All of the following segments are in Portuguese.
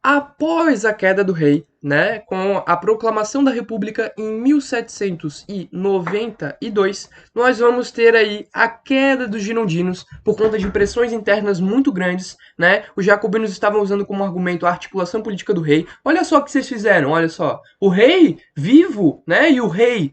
Após a queda do rei, né, com a proclamação da República em 1792, nós vamos ter aí a queda dos girondinos por conta de pressões internas muito grandes, né? Os jacobinos estavam usando como argumento a articulação política do rei. Olha só o que vocês fizeram, olha só. O rei vivo, né? E o rei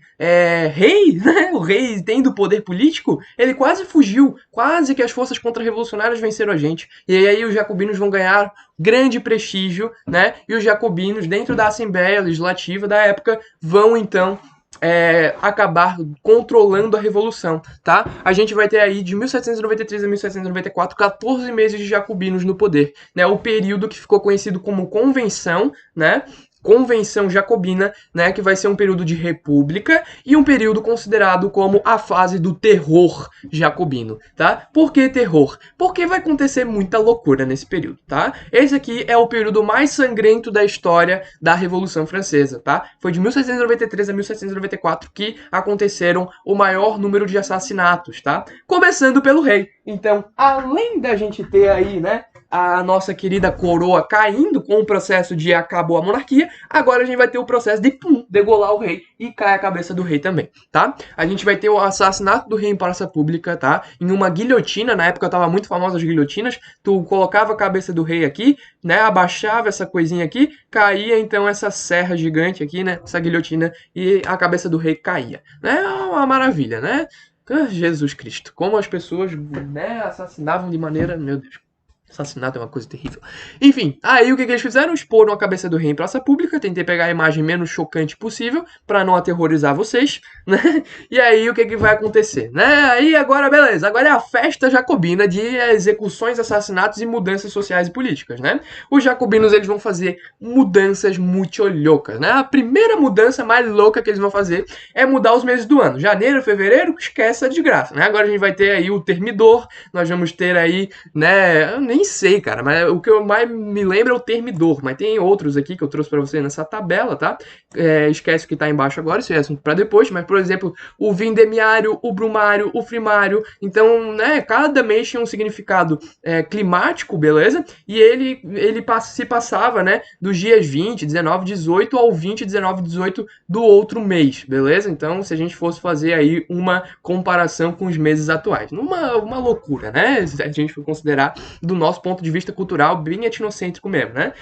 rei, né? O rei tendo poder político, ele quase fugiu, quase que as forças contra-revolucionárias venceram a gente. E aí os jacobinos vão ganhar grande prestígio, né? E os jacobinos, dentro da Assembleia Legislativa da época, vão então acabar controlando a revolução, tá? A gente vai ter aí de 1793 a 1794 14 meses de jacobinos no poder, né? O período que ficou conhecido como Convenção, né? Convenção Jacobina, né, que vai ser um período de república e um período considerado como a fase do terror jacobino, tá? Por que terror? Porque vai acontecer muita loucura nesse período, tá? Esse aqui é o período mais sangrento da história da Revolução Francesa, tá? Foi de 1793 a 1794 que aconteceram o maior número de assassinatos, tá? Começando pelo rei. Então, além da gente ter aí, né, a nossa querida coroa caindo com o processo de acabou a monarquia, agora a gente vai ter o processo de degolar o rei e cai a cabeça do rei também, tá? A gente vai ter o assassinato do rei em praça pública, tá? Em uma guilhotina, na época tava muito famosa as guilhotinas, tu colocava a cabeça do rei aqui, né? Abaixava essa coisinha aqui, caía então essa serra gigante aqui, né? Essa guilhotina e a cabeça do rei caía, né? Uma maravilha, né? Jesus Cristo, como as pessoas, né, assassinavam de maneira, meu Deus. Assassinato é uma coisa terrível. Enfim, aí o que eles fizeram? Exporam a cabeça do rei em praça pública. Tentei pegar a imagem menos chocante possível para não aterrorizar vocês, né? E aí o que vai acontecer, né? Aí agora, beleza. Agora é a festa jacobina de execuções, assassinatos e mudanças sociais e políticas, né? Os jacobinos eles vão fazer mudanças muito loucas, né? A primeira mudança mais louca que eles vão fazer é mudar os meses do ano. Janeiro, fevereiro, esquece a desgraça, né? Agora a gente vai ter aí o termidor, nós vamos ter aí, né? Eu nem sei, cara, mas o que eu mais me lembro é o termidor, mas tem outros aqui que eu trouxe para você nessa tabela, tá? Esquece o que tá embaixo agora, isso é assunto para depois, mas, por exemplo, o vindemiário, o brumário, o frimário, então, né, cada mês tinha um significado climático, beleza? E ele se passava, né, dos dias 20, 19, 18 ao 20, 19, 18 do outro mês, beleza? Então, se a gente fosse fazer aí uma comparação com os meses atuais, uma loucura, né? Se a gente for considerar do nosso ponto de vista cultural, bem etnocêntrico mesmo, né?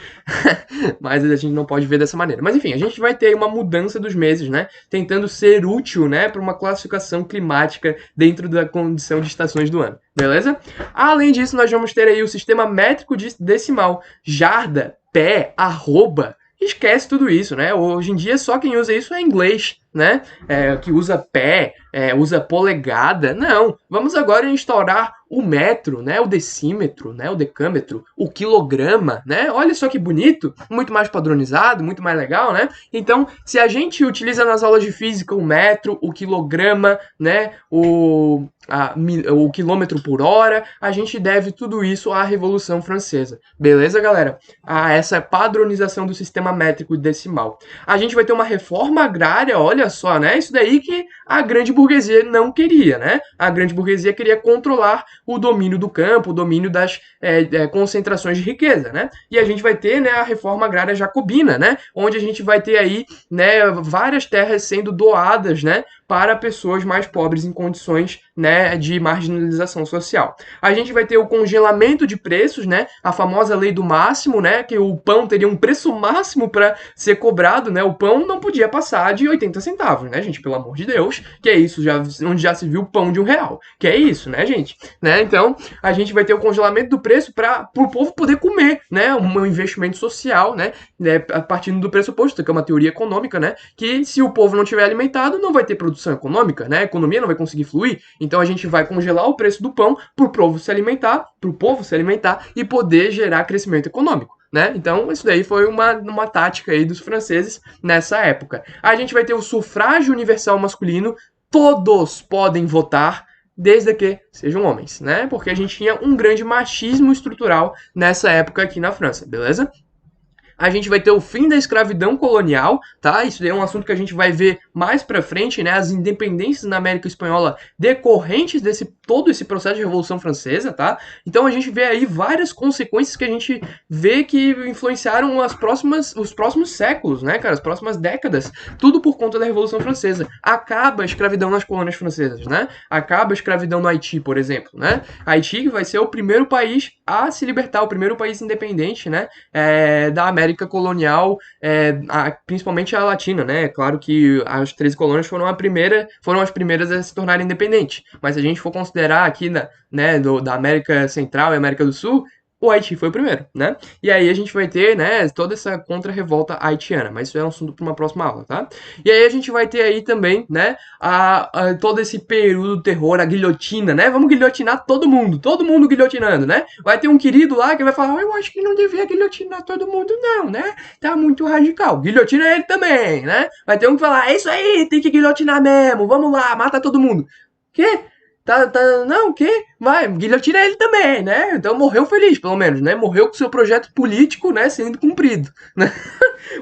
Mas a gente não pode ver dessa maneira. Mas enfim, a gente vai ter uma mudança dos meses, né? Tentando ser útil, né, para uma classificação climática dentro da condição de estações do ano, beleza? Além disso, nós vamos ter aí o sistema métrico decimal, jarda, pé, arroba. Esquece tudo isso, né? Hoje em dia só quem usa isso é inglês, né? Que usa pé, usa polegada. Não, vamos agora instaurar o metro, né? O decímetro, né? O decâmetro, o quilograma, né? Olha só que bonito, muito mais padronizado, muito mais legal, né? Então, se a gente utiliza nas aulas de física o metro, o quilograma, né? O quilômetro por hora, a gente deve tudo isso à Revolução Francesa. Beleza, galera? A essa padronização do sistema métrico decimal. A gente vai ter uma reforma agrária, olha só, né? Isso daí que a grande burguesia não queria, né? A grande burguesia queria controlar o domínio do campo, o domínio das concentrações de riqueza, né? E a gente vai ter, né, a reforma agrária jacobina, né? Onde a gente vai ter aí, né, várias terras sendo doadas, né, para pessoas mais pobres em condições, né, de marginalização social. A gente vai ter o congelamento de preços, né, a famosa lei do máximo, né, que o pão teria um preço máximo para ser cobrado, né, o pão não podia passar de 80 centavos, né, gente, pelo amor de Deus, que é isso, onde já se viu pão de R$ 1, que é isso, né, gente, né, então a gente vai ter o congelamento do preço para o povo poder comer, né, um investimento social, né, partindo do pressuposto, que é uma teoria econômica, né, que se o povo não tiver alimentado, não vai ter produção econômica, né, a economia não vai conseguir fluir, então a gente vai congelar o preço do pão para o povo se alimentar, e poder gerar crescimento econômico. Né? Então, isso daí foi uma tática aí dos franceses nessa época. A gente vai ter o sufrágio universal masculino, todos podem votar, desde que sejam homens, né? Porque a gente tinha um grande machismo estrutural nessa época aqui na França, beleza? A gente vai ter o fim da escravidão colonial, tá? Isso daí é um assunto que a gente vai ver mais pra frente, né? As independências na América Espanhola decorrentes desse todo esse processo de Revolução Francesa, tá? Então a gente vê aí várias consequências que a gente vê que influenciaram os próximos séculos, né, cara? As próximas décadas. Tudo por conta da Revolução Francesa. Acaba a escravidão nas colônias francesas, né? Acaba a escravidão no Haiti, por exemplo, né? Haiti vai ser o primeiro país a se libertar, o primeiro país independente, né? Da América colonial, principalmente a latina, né? Claro que as 13 colônias foram as primeiras a se tornarem independentes. Mas se a gente for considerar aqui, né, da América Central e América do Sul, o Haiti foi o primeiro, né? E aí a gente vai ter, né, toda essa contra-revolta haitiana, mas isso é um assunto para uma próxima aula, tá? E aí a gente vai ter aí também, né, todo esse período do terror, a guilhotina, né? Vamos guilhotinar todo mundo guilhotinando, né? Vai ter um querido lá que vai falar, eu acho que não devia guilhotinar todo mundo não, né? Tá muito radical. Guilhotina ele também, né? Vai ter um que falar, é isso aí, tem que guilhotinar mesmo, vamos lá, mata todo mundo. Quê? Não, o quê? Vai, guilhotina ele também, né? Então morreu feliz, pelo menos, né? Morreu com seu projeto político, né, sendo cumprido, né?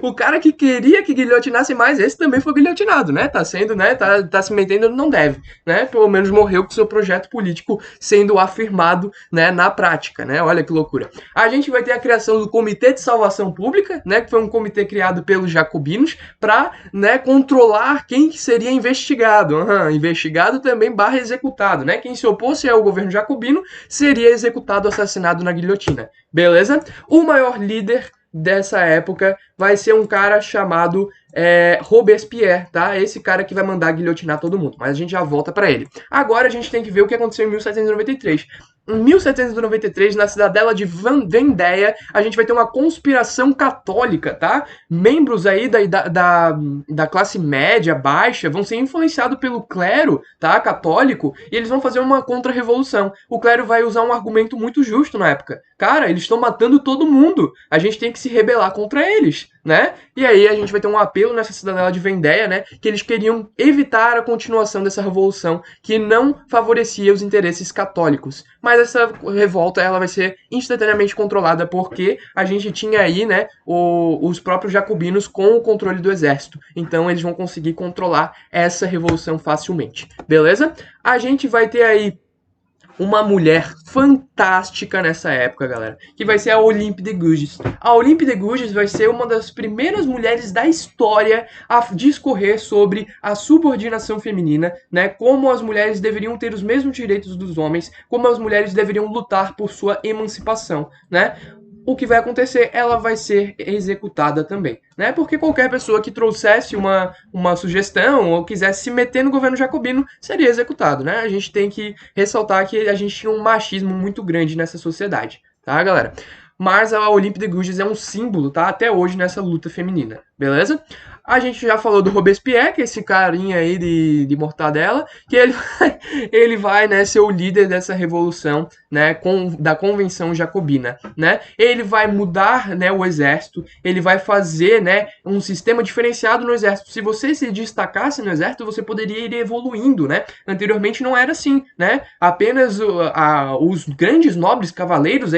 O cara que queria que guilhotinasse mais, esse também foi guilhotinado, né? Tá sendo, né? Tá se metendo onde não deve, né? Pelo menos morreu com seu projeto político sendo afirmado, né, na prática, né? Olha que loucura. A gente vai ter a criação do Comitê de Salvação Pública, né? Que foi um comitê criado pelos jacobinos para, né, controlar quem que seria investigado. Investigado também barra executado, né? Quem se opôs ao governo jacobino seria executado, assassinado na guilhotina. Beleza? O maior líder dessa época vai ser um cara chamado Robespierre, tá? Esse cara que vai mandar guilhotinar todo mundo, mas a gente já volta para ele. Agora a gente tem que ver o que aconteceu em 1793. Em 1793, na cidadela de Vendéia, a gente vai ter uma conspiração católica, tá? Membros aí da classe média, baixa, vão ser influenciados pelo clero, tá? Católico, e eles vão fazer uma contra-revolução. O clero vai usar um argumento muito justo na época. Cara, eles estão matando todo mundo. A gente tem que se rebelar contra eles, né? E aí a gente vai ter um apelo nessa cidadela de Vendéia, né? Que eles queriam evitar a continuação dessa revolução que não favorecia os interesses católicos. Mas essa revolta ela vai ser instantaneamente controlada porque a gente tinha aí, né, os próprios jacobinos com o controle do exército. Então eles vão conseguir controlar essa revolução facilmente. Beleza? A gente vai ter aí uma mulher fantástica nessa época, galera, que vai ser a Olympe de Gouges. A Olympe de Gouges vai ser uma das primeiras mulheres da história a discorrer sobre a subordinação feminina, né, como as mulheres deveriam ter os mesmos direitos dos homens, como as mulheres deveriam lutar por sua emancipação, né? O que vai acontecer, ela vai ser executada também, né? Porque qualquer pessoa que trouxesse uma sugestão ou quisesse se meter no governo jacobino seria executado, né? A gente tem que ressaltar que a gente tinha um machismo muito grande nessa sociedade, tá, galera? Mas a Olympe de Gouges é um símbolo, tá? Até hoje nessa luta feminina, beleza? A gente já falou do Robespierre, que é esse carinha aí de mortadela, que ele vai, né, ser o líder dessa revolução, né, da Convenção Jacobina, né? Ele vai mudar, né, o exército, ele vai fazer, né, um sistema diferenciado no exército. Se você se destacasse no exército, você poderia ir evoluindo, né? Anteriormente não era assim, né? Apenas os grandes nobres cavaleiros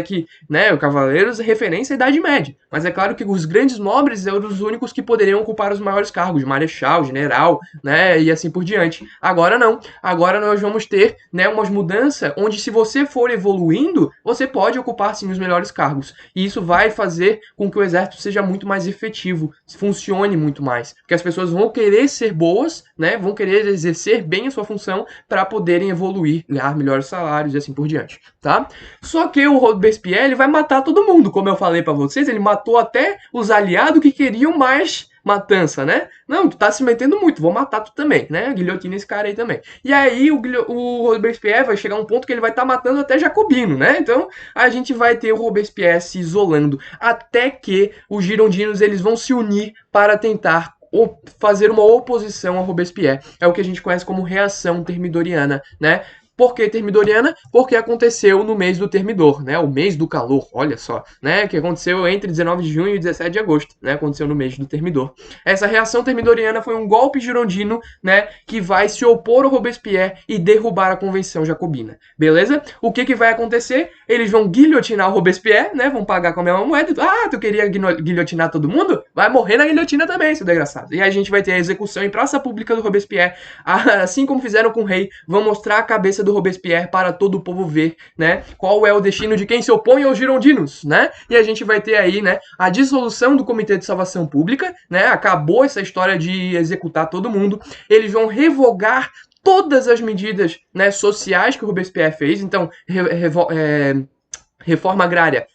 né, o cavaleiros é referência à Idade Média. Mas é claro que os grandes nobres eram os únicos que poderiam ocupar os maiores cargos, marechal, general, né, e assim por diante. Agora não. Agora nós vamos ter, né, umas mudanças onde se você for evoluindo, você pode ocupar sim os melhores cargos. E isso vai fazer com que o exército seja muito mais efetivo, funcione muito mais, porque as pessoas vão querer ser boas, né, vão querer exercer bem a sua função para poderem evoluir, ganhar melhores salários e assim por diante, tá? Só que o Robespierre ele vai matar todo mundo, como eu falei para vocês, ele matou até os aliados que queriam mais matança, né? Não, tu tá se metendo muito, vou matar tu também, né? Guilhotina esse cara aí também. E aí o Robespierre vai chegar a um ponto que ele vai estar matando até jacobino, né? Então a gente vai ter o Robespierre se isolando até que os girondinos eles vão se unir para tentar fazer uma oposição a Robespierre. É o que a gente conhece como reação termidoriana, né? Por que termidoriana? Porque aconteceu no mês do Termidor, né? O mês do calor, olha só, né? Que aconteceu entre 19 de junho e 17 de agosto, né? Aconteceu no mês do Termidor. Essa reação termidoriana foi um golpe girondino, né? Que vai se opor ao Robespierre e derrubar a Convenção Jacobina, beleza? O que vai acontecer? Eles vão guilhotinar o Robespierre, né? Vão pagar com a mesma moeda. Ah, tu queria guilhotinar todo mundo? Vai morrer na guilhotina também, seu desgraçado. E aí a gente vai ter a execução em praça pública do Robespierre. Assim como fizeram com o rei, vão mostrar a cabeça do Robespierre para todo o povo ver, né, qual é o destino de quem se opõe aos girondinos, né? E a gente vai ter aí, né, a dissolução do Comitê de Salvação Pública, né? Acabou essa história de executar todo mundo. Eles vão revogar todas as medidas, né, sociais que o Robespierre fez. Então, reforma agrária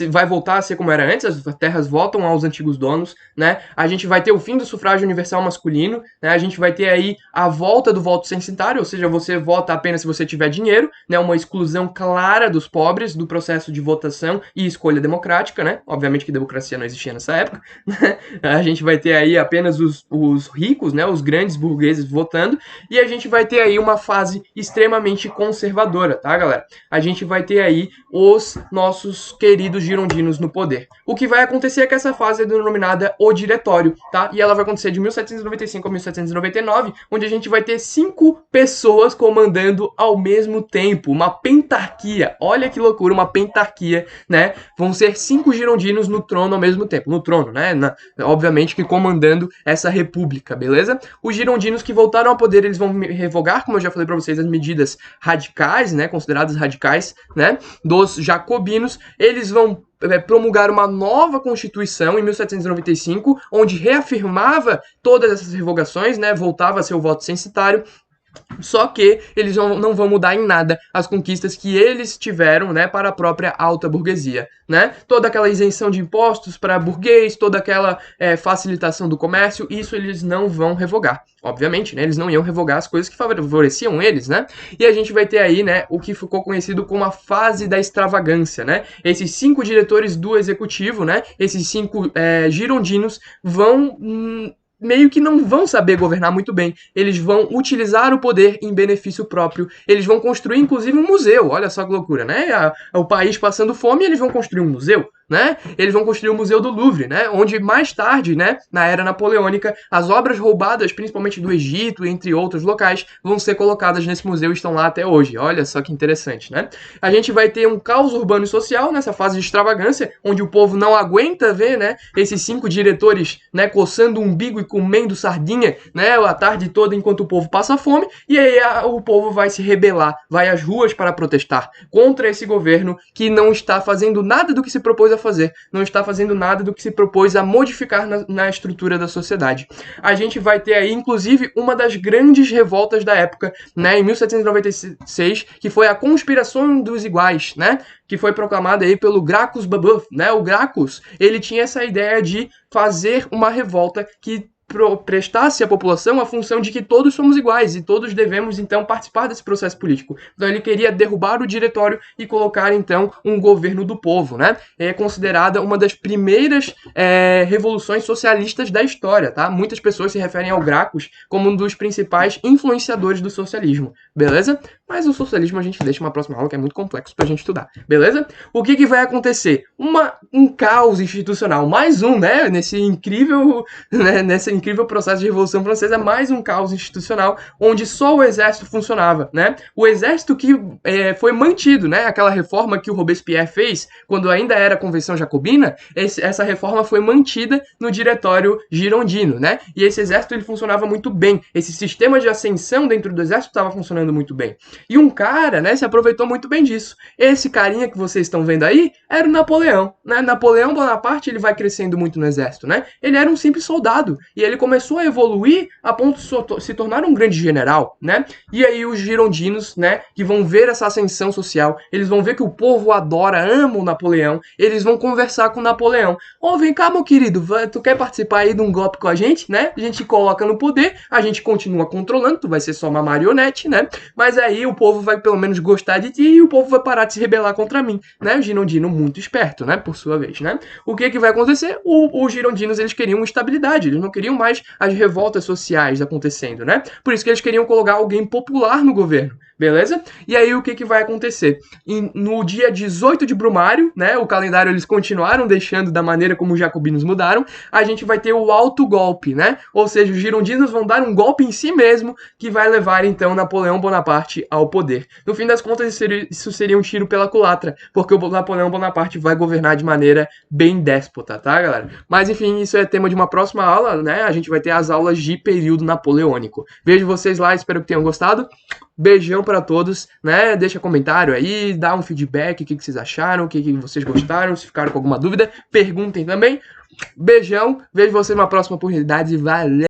vai voltar a ser como era antes, as terras voltam aos antigos donos, né? A gente vai ter o fim do sufrágio universal masculino, né? A gente vai ter aí a volta do voto censitário, ou seja, você vota apenas se você tiver dinheiro, né? Uma exclusão clara dos pobres do processo de votação e escolha democrática, né? Obviamente que democracia não existia nessa época, né? A gente vai ter aí apenas os ricos, né? Os grandes burgueses votando, e a gente vai ter aí uma fase extremamente conservadora, tá, galera? A gente vai ter aí os nossos queridos girondinos no poder. O que vai acontecer é que essa fase é denominada o Diretório, tá? E ela vai acontecer de 1795 a 1799, onde a gente vai ter 5 pessoas comandando ao mesmo tempo, uma pentarquia. Olha que loucura, uma pentarquia, né? Vão ser 5 girondinos no trono ao mesmo tempo, no trono, né? Obviamente que comandando essa república, beleza? Os girondinos que voltaram ao poder, eles vão revogar, como eu já falei para vocês, as medidas radicais, né? Consideradas radicais, né? Dos jacobinos. Eles vão promulgar uma nova Constituição em 1795, onde reafirmava todas essas revogações, né? Voltava a ser o voto censitário. Só que eles não vão mudar em nada as conquistas que eles tiveram, né, para a própria alta burguesia, né? Toda aquela isenção de impostos para burguês, toda aquela facilitação do comércio, isso eles não vão revogar. Obviamente, né? Eles não iam revogar as coisas que favoreciam eles, né? E a gente vai ter aí, né, o que ficou conhecido como a fase da extravagância, né? Esses 5 diretores do executivo, né? Esses 5 girondinos vão meio que não vão saber governar muito bem. Eles vão utilizar o poder em benefício próprio. Eles vão construir, inclusive, um museu. Olha só que loucura, né? O país passando fome, eles vão construir um museu, né? Eles vão construir o Museu do Louvre, né? Onde mais tarde, né, na era napoleônica, as obras roubadas, principalmente do Egito, entre outros locais, vão ser colocadas nesse museu e estão lá até hoje. Olha só que interessante, né? A gente vai ter um caos urbano e social nessa fase de extravagância, onde o povo não aguenta ver, né, esses 5 diretores, né, coçando o umbigo e comendo sardinha, né, a tarde toda enquanto o povo passa fome, e aí o povo vai se rebelar, vai às ruas para protestar contra esse governo que não está fazendo nada do que se propôs a fazer, não está fazendo nada do que se propôs a modificar na estrutura da sociedade. A gente vai ter aí, inclusive, uma das grandes revoltas da época, né, em 1796, que foi a Conspiração dos Iguais, né, que foi proclamada aí pelo Gracchus Babeuf, né? O Gracchus, ele tinha essa ideia de fazer uma revolta que prestasse à população a função de que todos somos iguais e todos devemos, então, participar desse processo político. Então, ele queria derrubar o diretório e colocar, então, um governo do povo, né? É considerada uma das primeiras revoluções socialistas da história, tá? Muitas pessoas se referem ao Gracchus como um dos principais influenciadores do socialismo, beleza? Mas o socialismo a gente deixa uma próxima aula, que é muito complexo pra gente estudar, beleza? O que vai acontecer? Um caos institucional, mais um, né? Nesse incrível processo de Revolução Francesa, mais um caos institucional, onde só o exército funcionava, né? O exército que foi mantido, né? Aquela reforma que o Robespierre fez, quando ainda era a Convenção Jacobina, essa reforma foi mantida no diretório girondino, né? E esse exército, ele funcionava muito bem. Esse sistema de ascensão dentro do exército estava funcionando muito bem. E um cara, né, se aproveitou muito bem disso. Esse carinha que vocês estão vendo aí era o Napoleão, né? Napoleão Bonaparte, ele vai crescendo muito no exército, né? Ele era um simples soldado e ele começou a evoluir a ponto de se tornar um grande general, né? E aí os girondinos, né, que vão ver essa ascensão social, eles vão ver que o povo adora, ama o Napoleão, eles vão conversar com o Napoleão. Ô, vem cá, meu querido, tu quer participar aí de um golpe com a gente, né? A gente coloca no poder, a gente continua controlando, tu vai ser só uma marionete, né? Mas aí o povo vai pelo menos gostar de ti e o povo vai parar de se rebelar contra mim, né? O girondino muito esperto, né? Por sua vez, né? O que vai acontecer? Os girondinos, eles queriam estabilidade, eles não queriam mais as revoltas sociais acontecendo, né? Por isso que eles queriam colocar alguém popular no governo, beleza? E aí o que vai acontecer? No dia 18 de Brumário, né? O calendário eles continuaram deixando da maneira como os jacobinos mudaram, a gente vai ter o autogolpe, né? Ou seja, os girondinos vão dar um golpe em si mesmo que vai levar então Napoleão Bonaparte ao poder. No fim das contas, isso seria um tiro pela culatra, porque o Napoleão Bonaparte vai governar de maneira bem déspota, tá, galera? Mas enfim, isso é tema de uma próxima aula, né? A gente vai ter as aulas de período napoleônico. Vejo vocês lá, espero que tenham gostado. Beijão pra todos, né? Deixa comentário aí, dá um feedback, o que vocês acharam, o que vocês gostaram, se ficaram com alguma dúvida, perguntem também. Beijão, vejo vocês numa próxima oportunidade, valeu!